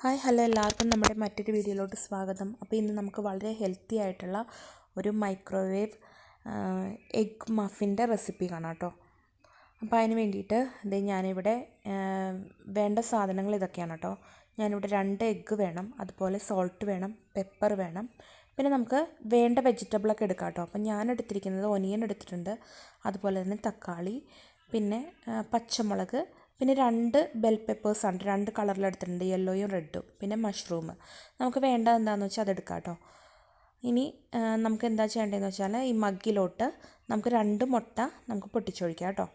Hi hello എല്ലാവർക്കും നമ്മുടെ മറ്റൊരു വീഡിയോയിലോട്ട് സ്വാഗതം. അപ്പോൾ ഇന്ന് നമുക്ക് വളരെ ഹെൽത്തി ആയിട്ടുള്ള ഒരു മൈക്രോവേവ് എഗ് മഫിൻ്റെ റെസിപ്പി കാണാം കേട്ടോ. അപ്പോൾ അതിന് വേണ്ടിയിട്ട് ഞാനിവിടെ വേണ്ട സാധനങ്ങൾ ഇതൊക്കെയാണ് കേട്ടോ. ഞാനിവിടെ 2 എഗ്ഗ് വേണം, അതുപോലെ സോൾട്ട് വേണം, പെപ്പർ വേണം, പിന്നെ നമുക്ക് വേണ്ട വെജിറ്റബിളൊക്കെ എടുക്കാം കേട്ടോ. അപ്പോൾ ഞാൻ എടുത്തിരിക്കുന്നത് ഒനിയൻ എടുത്തിട്ടുണ്ട്, അതുപോലെ തന്നെ തക്കാളി, പിന്നെ പച്ചമുളക്, പിന്നെ 2 ബെൽ പെപ്പേഴ്സാണ്, 2 കളറിലെടുത്തിട്ടുണ്ട്, യെല്ലോയും റെഡും, പിന്നെ മഷ്റൂം. നമുക്ക് വേണ്ടത് എന്താണെന്ന് വെച്ചാൽ അതെടുക്കാം കേട്ടോ. ഇനി നമുക്ക് എന്താ ചെയ്യേണ്ടതെന്ന് വെച്ചാൽ ഈ മഗ്ഗിലോട്ട് നമുക്ക് 2 മുട്ട നമുക്ക് പൊട്ടിച്ചൊഴിക്കാം കേട്ടോ.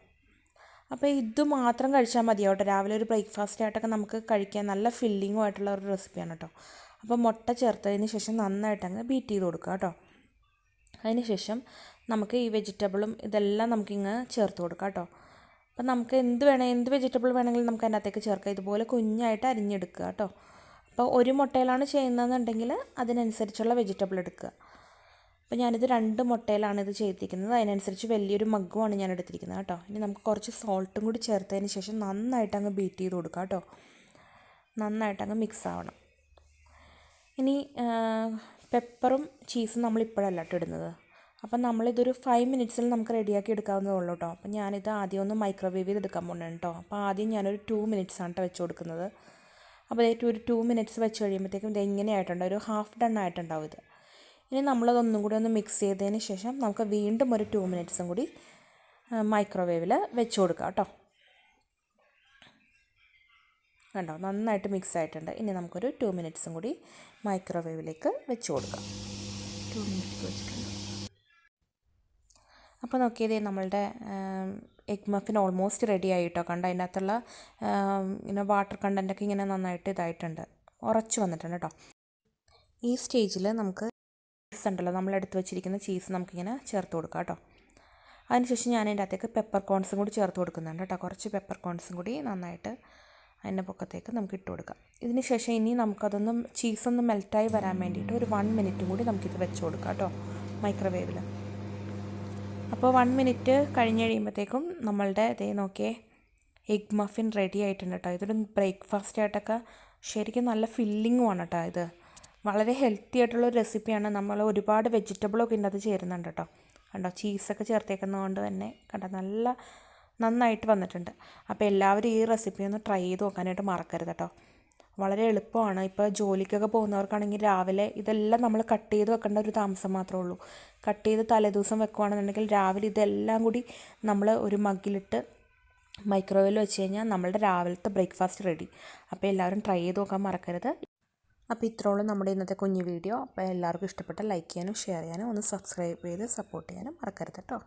അപ്പോൾ ഇത് മാത്രം കഴിച്ചാൽ മതിയാവും കേട്ടോ. രാവിലെ ഒരു ബ്രേക്ക്ഫാസ്റ്റ് ആയിട്ടൊക്കെ നമുക്ക് കഴിക്കാൻ നല്ല ഫില്ലിങ്ങും ആയിട്ടുള്ള ഒരു റെസിപ്പിയാണ് കേട്ടോ. അപ്പോൾ മുട്ട ചേർത്തതിന് ശേഷം നന്നായിട്ട് അങ്ങ് ബീറ്റ് ചെയ്ത് കൊടുക്കുക കേട്ടോ. അതിന് ശേഷം നമുക്ക് ഈ വെജിറ്റബിളും ഇതെല്ലാം നമുക്കിങ്ങ് ചേർത്ത് കൊടുക്കാം കേട്ടോ. അപ്പം നമുക്ക് എന്ത് വെജിറ്റബിൾ വേണമെങ്കിലും നമുക്ക് അതിനകത്തേക്ക് ചേർക്കാം. ഇതുപോലെ കുഞ്ഞായിട്ട് അരിഞ്ഞെടുക്കുക കേട്ടോ. അപ്പോൾ ഒരു മുട്ടയിലാണ് ചെയ്യുന്നതെന്നുണ്ടെങ്കിൽ അതിനനുസരിച്ചുള്ള വെജിറ്റബിൾ എടുക്കുക. അപ്പോൾ ഞാനിത് 2 മുട്ടയിലാണ് ഇത് ചെയ്തിരിക്കുന്നത്, അതിനനുസരിച്ച് വലിയൊരു മഗ്ഗുമാണ് ഞാൻ എടുത്തിരിക്കുന്നത് കേട്ടോ. ഇനി നമുക്ക് കുറച്ച് സോൾട്ടും കൂടി ചേർത്തതിന് ശേഷം നന്നായിട്ട് അങ്ങ് ബീറ്റ് ചെയ്ത് കൊടുക്കുക കേട്ടോ. നന്നായിട്ട് അങ്ങ് മിക്സ് ആവണം. ഇനി പെപ്പറും ചീസും നമ്മളിപ്പോഴല്ല കേട്ടോ ഇടുന്നത്. അപ്പം നമ്മളിതൊരു 5 മിനിറ്റ്സിൽ നമുക്ക് റെഡിയാക്കി എടുക്കാവുന്നതേ ഉള്ളൂ കേട്ടോ. അപ്പം ഞാനിത് ആദ്യം ഒന്ന് മൈക്രോവേവ് ചെയ്ത് എടുക്കാൻ പോകുന്നത് കേട്ടോ. അപ്പോൾ ആദ്യം ഞാനൊരു 2 മിനിറ്റ്സാണ് കേട്ടോ വെച്ച് കൊടുക്കുന്നത്. അപ്പോൾ ഒരു 2 മിനിറ്റ്സ് വെച്ച് കഴിയുമ്പോഴത്തേക്കും ഇത് എങ്ങനെയായിട്ടുണ്ടോ, ഒരു ഹാഫ് ഡൺ ആയിട്ടുണ്ടാവും ഇത്. ഇനി നമ്മളതൊന്നും കൂടി ഒന്ന് മിക്സ് ചെയ്തതിന് ശേഷം നമുക്ക് വീണ്ടും ഒരു 2 മിനിറ്റ്സും കൂടി മൈക്രോവേവിൽ വെച്ച് കൊടുക്കാം കേട്ടോ. കണ്ടോ, നന്നായിട്ട് മിക്സ് ആയിട്ടുണ്ട്. ഇനി നമുക്കൊരു 2 മിനിറ്റ്സും കൂടി മൈക്രോവേവിലേക്ക് വെച്ച് കൊടുക്കാം. 2 മിനിറ്റ്സ് വെച്ചിട്ടുണ്ട്. അപ്പോൾ നോക്കിയതേ നമ്മളുടെ എഗ് മഫിൻ ഓൾമോസ്റ്റ് റെഡി ആയിട്ടോ. കണ്ടോ, അതിനകത്തുള്ള ഇങ്ങനെ വാട്ടർ കണ്ടൻറ്റൊക്കെ ഇങ്ങനെ നന്നായിട്ട് ഇതായിട്ടുണ്ട്, ഉറച്ച് വന്നിട്ടുണ്ട് കേട്ടോ. ഈ സ്റ്റേജിൽ നമുക്ക് ചീസ് ഉണ്ടല്ലോ, നമ്മളെടുത്ത് വെച്ചിരിക്കുന്ന ചീസ് നമുക്കിങ്ങനെ ചേർത്ത് കൊടുക്കാം കേട്ടോ. അതിനുശേഷം ഞാൻ അതിൻ്റെ അകത്തേക്ക് പെപ്പർ കോൺസും കൂടി ചേർത്ത് കൊടുക്കുന്നുണ്ട് കേട്ടോ. കുറച്ച് പെപ്പർ കോൺസും കൂടി നന്നായിട്ട് അതിൻ്റെ പൊക്കത്തേക്ക് നമുക്ക് ഇട്ട് കൊടുക്കാം. ഇതിന് ശേഷം ഇനി നമുക്കതൊന്നും ചീസൊന്ന് മെൽറ്റായി വരാൻ വേണ്ടിയിട്ട് ഒരു 1 മിനിറ്റും കൂടി നമുക്കിത് വെച്ച് കൊടുക്കാം കേട്ടോ മൈക്രോവേവിൽ. അപ്പോൾ 1 മിനിറ്റ് കഴിഞ്ഞ് കഴിയുമ്പോഴത്തേക്കും നമ്മളുടെ നോക്കിയേ എഗ് മഫിൻ റെഡി ആയിട്ടുണ്ട് കേട്ടോ. ഇതൊരു ബ്രേക്ക്ഫാസ്റ്റ് ആയിട്ടൊക്കെ ശരിക്കും നല്ല ഫില്ലിങ്ങുമാണ് കേട്ടോ. ഇത് വളരെ ഹെൽത്തി ആയിട്ടുള്ളൊരു റെസിപ്പിയാണ്. നമ്മൾ ഒരുപാട് വെജിറ്റബിളൊക്കെ ഇതിനകത്ത് ചേരുന്നുണ്ട് കേട്ടോ. കണ്ടോ, ചീസൊക്കെ ചേർത്തേക്കുന്നതുകൊണ്ട് തന്നെ കണ്ടോ നന്നായിട്ട് വന്നിട്ടുണ്ട്. അപ്പോൾ എല്ലാവരും ഈ റെസിപ്പി ഒന്ന് ട്രൈ ചെയ്ത് നോക്കാനായിട്ട് മറക്കരുത് കേട്ടോ. വളരെ എളുപ്പമാണ്. ഇപ്പോൾ ജോലിക്കൊക്കെ പോകുന്നവർക്കാണെങ്കിൽ രാവിലെ ഇതെല്ലാം നമ്മൾ കട്ട് ചെയ്ത് വെക്കേണ്ട ഒരു താമസം മാത്രമേ ഉള്ളൂ. കട്ട് ചെയ്ത് തലേദിവസം വെക്കുകയാണെന്നുണ്ടെങ്കിൽ രാവിലെ ഇതെല്ലാം കൂടി നമ്മൾ ഒരു മഗ്ഗിലിട്ട് മൈക്രോവേവിൽ വെച്ച് കഴിഞ്ഞാൽ നമ്മളുടെ രാവിലത്തെ ബ്രേക്ക്ഫാസ്റ്റ് റെഡി. അപ്പോൾ എല്ലാവരും ട്രൈ ചെയ്ത് നോക്കാൻ മറക്കരുത്. അപ്പോൾ ഇത്രയോളം നമ്മുടെ ഇന്നത്തെ കുഞ്ഞു വീഡിയോ. അപ്പോൾ എല്ലാവർക്കും ഇഷ്ടപ്പെട്ട ലൈക്ക് ചെയ്യാനും ഷെയർ ചെയ്യാനും ഒന്ന് സബ്സ്ക്രൈബ് ചെയ്ത് സപ്പോർട്ട് ചെയ്യാനും മറക്കരുത് കേട്ടോ.